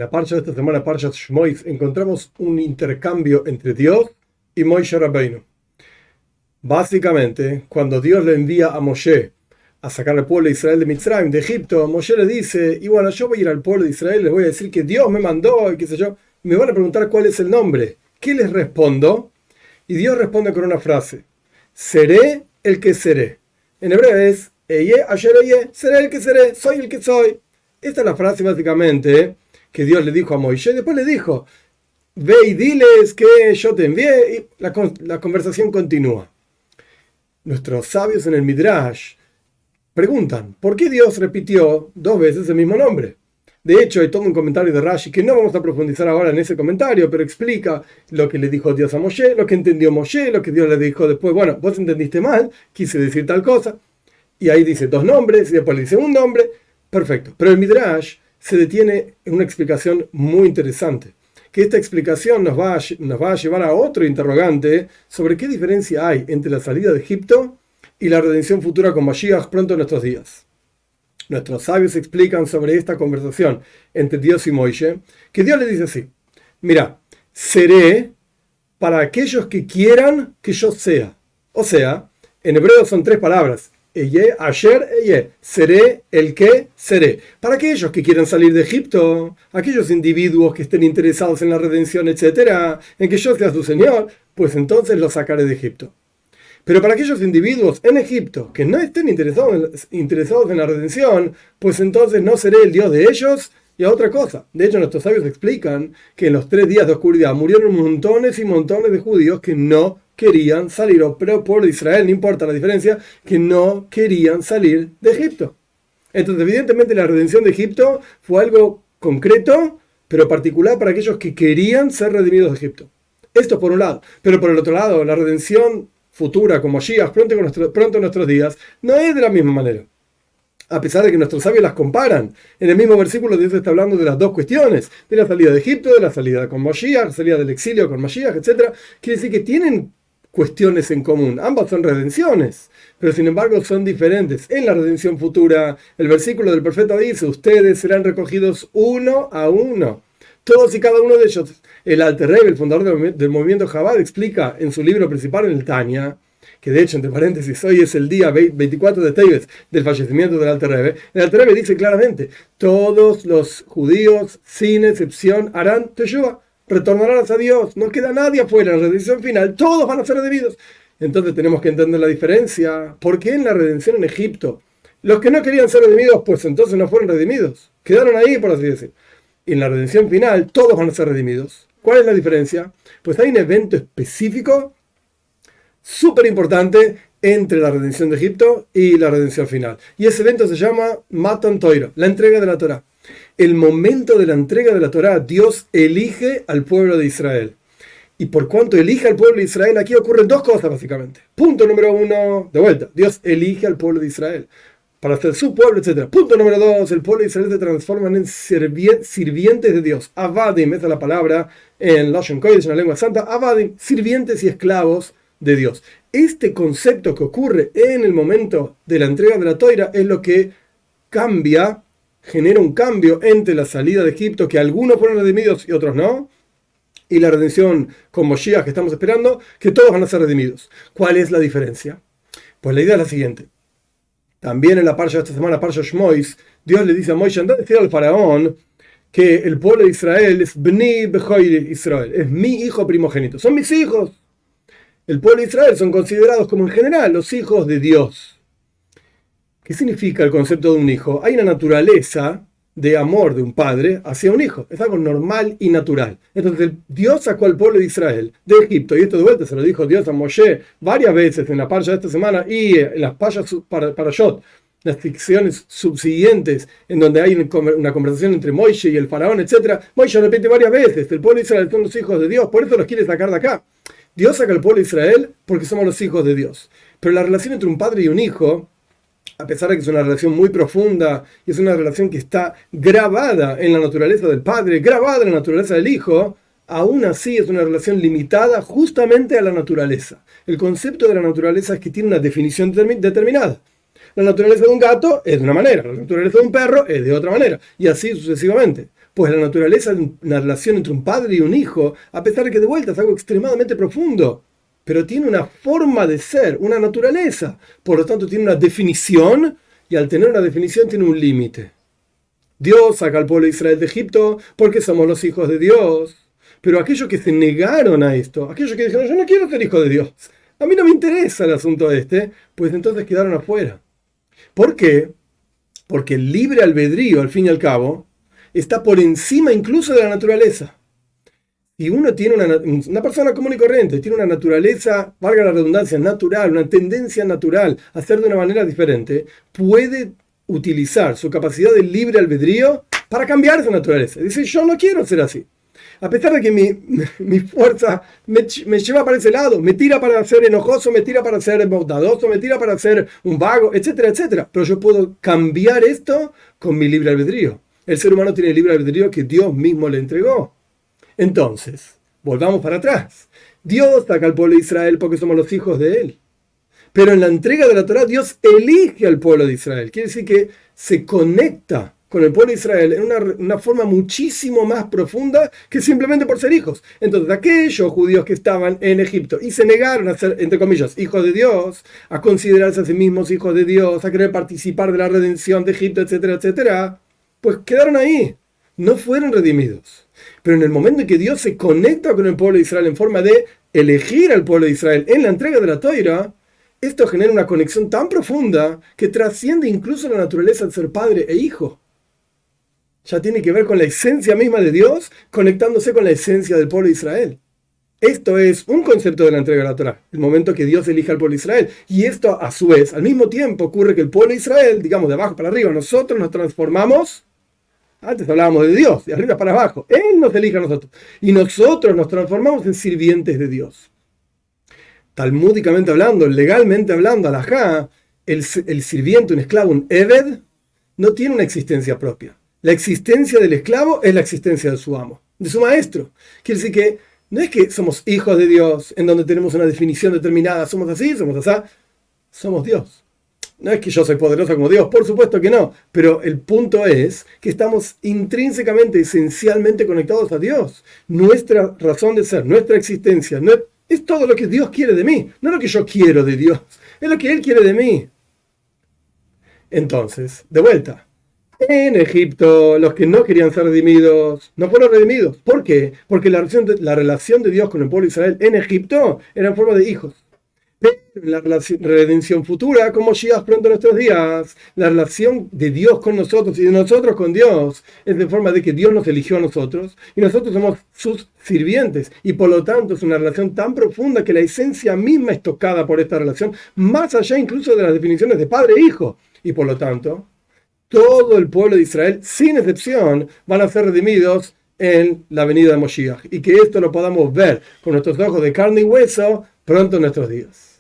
la parsha de esta semana, Parshat Shmois, encontramos un intercambio entre Dios y Moshe Rabbeinu. Básicamente, cuando Dios le envía a Moshe a sacar al pueblo de Israel de Mitzrayim, de Egipto, Moshe le dice, y bueno, yo voy a ir al pueblo de Israel, les voy a decir que Dios me mandó, y qué sé yo, y me van a preguntar cuál es el nombre. ¿Qué les respondo? Y Dios responde con una frase, seré el que seré. En hebreo es, Eye, Asher Eye, seré el que seré, soy el que soy. Esta es la frase básicamente que Dios le dijo a Moisés. Después le dijo, ve y diles que yo te envié, y la conversación continúa. Nuestros sabios en el Midrash preguntan, ¿por qué Dios repitió dos veces el mismo nombre? De hecho, hay todo un comentario de Rashi que no vamos a profundizar ahora en ese comentario, pero explica lo que le dijo Dios a Moshe, lo que entendió Moshe, lo que Dios le dijo después. Bueno, vos entendiste mal, quise decir tal cosa. Y ahí dice dos nombres, y después le dice un nombre. Perfecto. Pero el Midrash se detiene en una explicación muy interesante. Que esta explicación nos va a llevar a otro interrogante sobre qué diferencia hay entre la salida de Egipto y la redención futura con Mashiach pronto en nuestros días. Nuestros sabios explican sobre esta conversación entre Dios y Moisés, que Dios le dice así, mira, seré para aquellos que quieran que yo sea. O sea, en hebreo son tres palabras, Eye, Asher, Eye, seré el que seré. Para aquellos que quieran salir de Egipto, aquellos individuos que estén interesados en la redención, etcétera, en que yo sea su Señor, pues entonces los sacaré de Egipto. Pero para aquellos individuos en Egipto que no estén interesados en la redención, pues entonces no seré el Dios de ellos y a otra cosa. De hecho, nuestros sabios explican que en los 3 días de oscuridad murieron montones y montones de judíos que no querían salir, o pueblo de Israel, no importa la diferencia, que no querían salir de Egipto. Entonces, evidentemente, la redención de Egipto fue algo concreto, pero particular para aquellos que querían ser redimidos de Egipto. Esto por un lado. Pero por el otro lado, la redención futura, como Mashiach, pronto en nuestros días, no es de la misma manera. A pesar de que nuestros sabios las comparan. En el mismo versículo Dios está hablando de las dos cuestiones, de la salida de Egipto, de la salida con Mashiach, la salida del exilio con Mashiach, etc. Quiere decir que tienen cuestiones en común. Ambas son redenciones, pero sin embargo son diferentes. En la redención futura, el versículo del profeta dice, ustedes serán recogidos uno a uno. Todos y cada uno de ellos. El Alter Rebbe, el fundador del movimiento Chabad, explica en su libro principal, en el Tanya, que de hecho, entre paréntesis, hoy es el día 24 de Teves del fallecimiento del Alter Rebbe. El Alter Rebbe dice claramente, todos los judíos, sin excepción, harán Teshuvah, retornarán a Dios, no queda nadie afuera. En la redención final, todos van a ser redimidos. Entonces tenemos que entender la diferencia. ¿Por qué en la redención en Egipto, los que no querían ser redimidos, pues entonces no fueron redimidos? Quedaron ahí, por así decir. Y en la redención final, todos van a ser redimidos. ¿Cuál es la diferencia? Pues hay un evento específico, súper importante, entre la redención de Egipto y la redención final. Y ese evento se llama Matan Torah, la entrega de la Torá. El momento de la entrega de la Torá, Dios elige al pueblo de Israel. Y por cuanto elige al pueblo de Israel, aquí ocurren dos cosas básicamente. Punto número 1, de vuelta, Dios elige al pueblo de Israel para ser su pueblo, etc. Punto número 2, el pueblo de Israel se transforma en sirvientes de Dios. Avadim, esa es la palabra en Lashon Kodesh, en la lengua santa. Avadim, sirvientes y esclavos de Dios. Este concepto que ocurre en el momento de la entrega de la Torá es lo que cambia, genera un cambio entre la salida de Egipto, que algunos fueron redimidos y otros no, y la redención con Moshiach que estamos esperando, que todos van a ser redimidos. ¿Cuál es la diferencia? Pues la idea es la siguiente. También en la parsha de esta semana, Parsha Shmois, Dios le dice a Moisés, anda a decir al faraón que el pueblo de Israel es Bni Bechoir Israel, es mi hijo primogénito, son mis hijos. El pueblo de Israel son considerados como en general los hijos de Dios. ¿Qué significa el concepto de un hijo? Hay una naturaleza de amor de un padre hacia un hijo. Es algo normal y natural. Entonces Dios sacó al pueblo de Israel de Egipto, y esto de vuelta se lo dijo Dios a Moshe varias veces en la parsha de esta semana y en las parshas parashot, las secciones subsiguientes en donde hay una conversación entre Moisés y el faraón, etc. Moisés repite varias veces, el pueblo de Israel son los hijos de Dios, por eso los quiere sacar de acá. Dios saca al pueblo de Israel porque somos los hijos de Dios. Pero la relación entre un padre y un hijo, a pesar de que es una relación muy profunda y es una relación que está grabada en la naturaleza del padre, grabada en la naturaleza del hijo, aún así es una relación limitada justamente a la naturaleza. El concepto de la naturaleza es que tiene una definición determinada. La naturaleza de un gato es de una manera, la naturaleza de un perro es de otra manera, y así sucesivamente. Pues la naturaleza de una relación entre un padre y un hijo, a pesar de que de vuelta es algo extremadamente profundo, pero tiene una forma de ser, una naturaleza. Por lo tanto, tiene una definición y al tener una definición tiene un límite. Dios saca al pueblo de Israel de Egipto porque somos los hijos de Dios. Pero aquellos que se negaron a esto, aquellos que dijeron, yo no quiero ser hijo de Dios, a mí no me interesa el asunto pues entonces quedaron afuera. ¿Por qué? Porque el libre albedrío, al fin y al cabo, está por encima incluso de la naturaleza. Si uno tiene una persona común y corriente, tiene una naturaleza, valga la redundancia, natural, una tendencia natural a hacer de una manera diferente, puede utilizar su capacidad de libre albedrío para cambiar esa naturaleza. Dice, yo no quiero ser así. A pesar de que mi fuerza me lleva para ese lado, me tira para ser enojoso, me tira para ser bondadoso, me tira para ser un vago, etcétera, etcétera. Pero yo puedo cambiar esto con mi libre albedrío. El ser humano tiene el libre albedrío que Dios mismo le entregó. Entonces, volvamos para atrás. Dios saca al pueblo de Israel porque somos los hijos de Él. Pero en la entrega de la Torá, Dios elige al pueblo de Israel. Quiere decir que se conecta con el pueblo de Israel en una forma muchísimo más profunda que simplemente por ser hijos. Entonces, aquellos judíos que estaban en Egipto y se negaron a ser, entre comillas, hijos de Dios, a considerarse a sí mismos hijos de Dios, a querer participar de la redención de Egipto, etcétera, etcétera, pues quedaron ahí. No fueron redimidos. Pero en el momento en que Dios se conecta con el pueblo de Israel en forma de elegir al pueblo de Israel en la entrega de la Torá, esto genera una conexión tan profunda que trasciende incluso la naturaleza de ser padre e hijo. Ya tiene que ver con la esencia misma de Dios, conectándose con la esencia del pueblo de Israel. Esto es un concepto de la entrega de la Torá, el momento que Dios elige al pueblo de Israel. Y esto, a su vez, al mismo tiempo ocurre que el pueblo de Israel, digamos de abajo para arriba, nosotros nos transformamos. Antes hablábamos de Dios, de arriba para abajo. Él nos elige a nosotros. Y nosotros nos transformamos en sirvientes de Dios. Talmúdicamente hablando, legalmente hablando, alajá, el sirviente, un esclavo, un eved, no tiene una existencia propia. La existencia del esclavo es la existencia de su amo, de su maestro. Quiere decir que no es que somos hijos de Dios, en donde tenemos una definición determinada, somos así, somos así, somos Dios. No es que yo soy poderoso como Dios, por supuesto que no, pero el punto es que estamos intrínsecamente, esencialmente conectados a Dios. Nuestra razón de ser, nuestra existencia, es todo lo que Dios quiere de mí, no lo que yo quiero de Dios, es lo que Él quiere de mí. Entonces, de vuelta, en Egipto los que no querían ser redimidos no fueron redimidos. ¿Por qué? Porque la relación de Dios con el pueblo de Israel en Egipto era en forma de hijos. Pero en la redención futura, como Mashiach pronto en nuestros días, la relación de Dios con nosotros y de nosotros con Dios es de forma de que Dios nos eligió a nosotros y nosotros somos sus sirvientes. Y por lo tanto es una relación tan profunda que la esencia misma es tocada por esta relación, más allá incluso de las definiciones de padre e hijo. Y por lo tanto, todo el pueblo de Israel, sin excepción, van a ser redimidos en la venida de Mashiach. Y que esto lo podamos ver con nuestros ojos de carne y hueso pronto en nuestros días.